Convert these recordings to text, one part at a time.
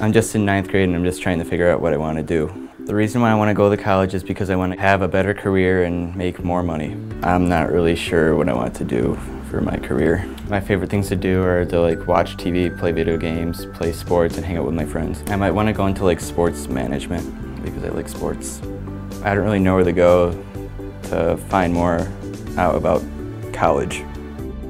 I'm just in 9th grade and I'm just trying to figure out what I want to do. The reason why I want to go to college is because I want to have a better career and make more money. I'm not really sure what I want to do for my career. My favorite things to do are to watch TV, play video games, play sports, and hang out with my friends. I might want to go into sports management because I like sports. I don't really know where to go to find more out about college.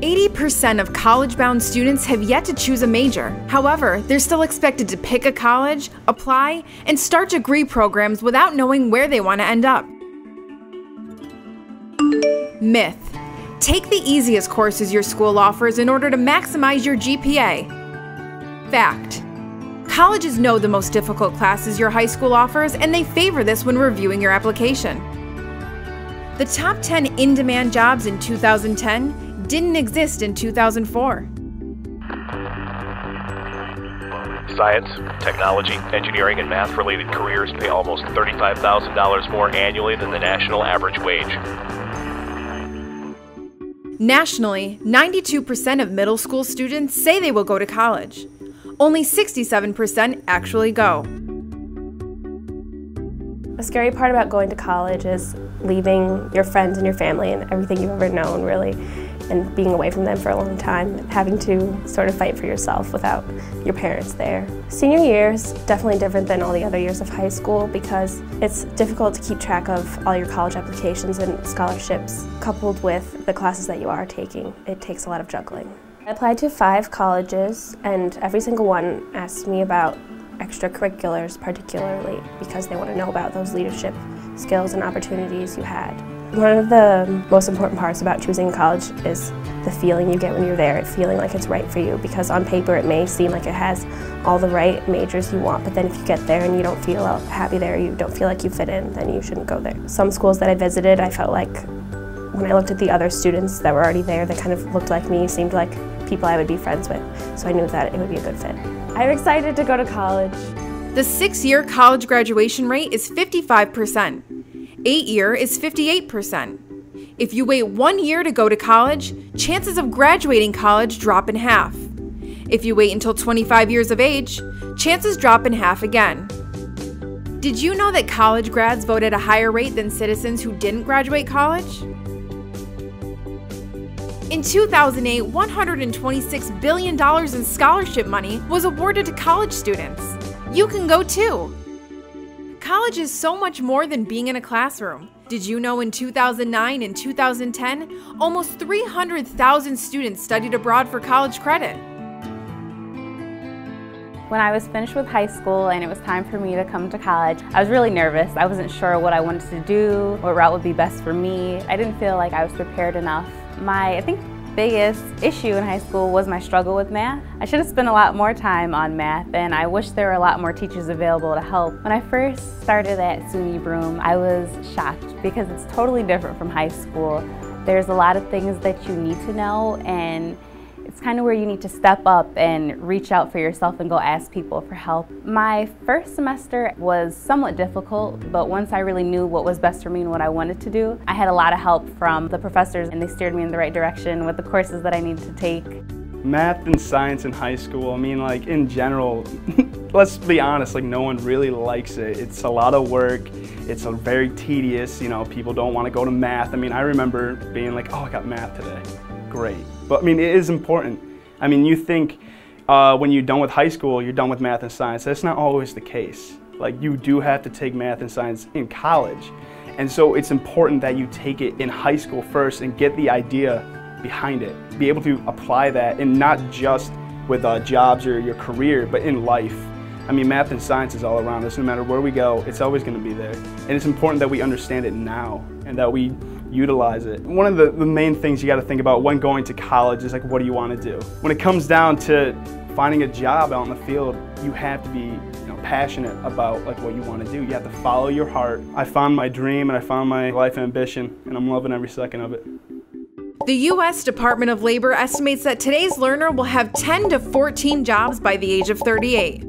80% of college-bound students have yet to choose a major. However, they're still expected to pick a college, apply, and start degree programs without knowing where they want to end up. Myth: take the easiest courses your school offers in order to maximize your GPA. Fact: colleges know the most difficult classes your high school offers, and they favor this when reviewing your application. The top 10 in-demand jobs in 2010 didn't exist in 2004. Science, technology, engineering, and math-related careers pay almost $35,000 more annually than the national average wage. Nationally, 92% of middle school students say they will go to college. Only 67% actually go. The scary part about going to college is leaving your friends and your family and everything you've ever known, really, and being away from them for a long time, having to sort of fight for yourself without your parents there. Senior year is definitely different than all the other years of high school because it's difficult to keep track of all your college applications and scholarships, coupled with the classes that you are taking. It takes a lot of juggling. I applied to 5 colleges, and every single one asked me about extracurriculars, particularly because they want to know about those leadership skills and opportunities you had. One of the most important parts about choosing college is the feeling you get when you're there, feeling like it's right for you, because on paper it may seem like it has all the right majors you want, but then if you get there and you don't feel happy there, you don't feel like you fit in, then you shouldn't go there. Some schools that I visited, I felt like when I looked at the other students that were already there, they kind of looked like me, seemed like people I would be friends with, so I knew that it would be a good fit. I'm excited to go to college. The 6-year college graduation rate is 55%. 8-year is 58%. If you wait 1 year to go to college, chances of graduating college drop in half. If you wait until 25 years of age, chances drop in half again. Did you know that college grads vote at a higher rate than citizens who didn't graduate college? In 2008, $126 billion in scholarship money was awarded to college students. You can go too! College is so much more than being in a classroom. Did you know in 2009 and 2010, almost 300,000 students studied abroad for college credit? When I was finished with high school and it was time for me to come to college, I was really nervous. I wasn't sure what I wanted to do, what route would be best for me. I didn't feel like I was prepared enough. I think biggest issue in high school was my struggle with math. I should have spent a lot more time on math, and I wish there were a lot more teachers available to help. When I first started at SUNY Broome, I was shocked because it's totally different from high school. There's a lot of things that you need to know, and it's kind of where you need to step up and reach out for yourself and go ask people for help. My first semester was somewhat difficult, but once I really knew what was best for me and what I wanted to do, I had a lot of help from the professors, and they steered me in the right direction with the courses that I needed to take. Math and science in high school, I mean, in general, let's be honest, no one really likes it. It's a lot of work, it's very tedious, people don't want to go to math. I remember being like, oh, I got math today. Great. But it is important. You think when you're done with high school, you're done with math and science. That's not always the case. You do have to take math and science in college. And so it's important that you take it in high school first and get the idea behind it. Be able to apply that, and not just with jobs or your career, but in life. Math and science is all around us. No matter where we go, it's always going to be there. And it's important that we understand it now and that we utilize it. One of the main things you got to think about when going to college is what do you want to do? When it comes down to finding a job out in the field, you have to be passionate about what you want to do. You have to follow your heart. I found my dream and I found my life ambition, and I'm loving every second of it. The U.S. Department of Labor estimates that today's learner will have 10 to 14 jobs by the age of 38.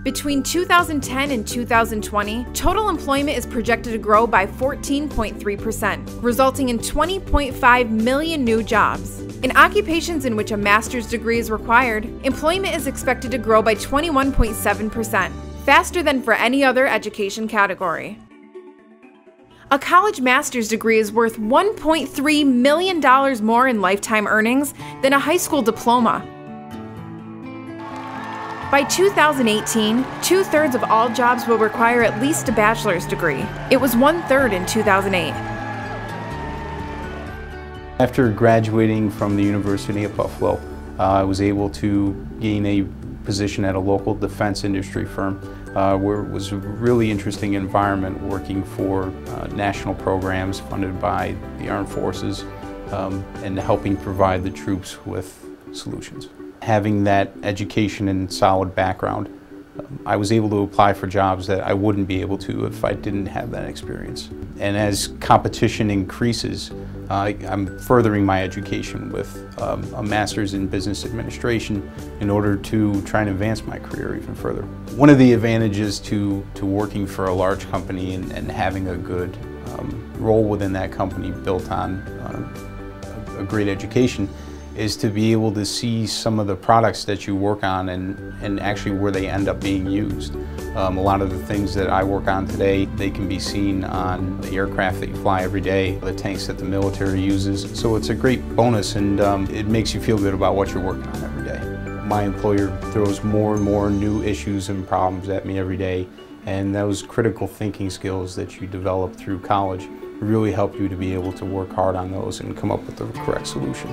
Between 2010 and 2020, total employment is projected to grow by 14.3%, resulting in 20.5 million new jobs. In occupations in which a master's degree is required, employment is expected to grow by 21.7%, faster than for any other education category. A college master's degree is worth $1.3 million more in lifetime earnings than a high school diploma. By 2018, 2/3 of all jobs will require at least a bachelor's degree. It was 1/3 in 2008. After graduating from the University of Buffalo, I was able to gain a position at a local defense industry firm where it was a really interesting environment working for national programs funded by the armed forces and helping provide the troops with solutions. Having that education and solid background, I was able to apply for jobs that I wouldn't be able to if I didn't have that experience. And as competition increases, I'm furthering my education with a master's in business administration in order to try and advance my career even further. One of the advantages to working for a large company and having a good role within that company built on a great education is to be able to see some of the products that you work on and actually where they end up being used. A lot of the things that I work on today, they can be seen on the aircraft that you fly every day, the tanks that the military uses. So it's a great bonus, and it makes you feel good about what you're working on every day. My employer throws more and more new issues and problems at me every day, and those critical thinking skills that you develop through college really help you to be able to work hard on those and come up with the correct solution.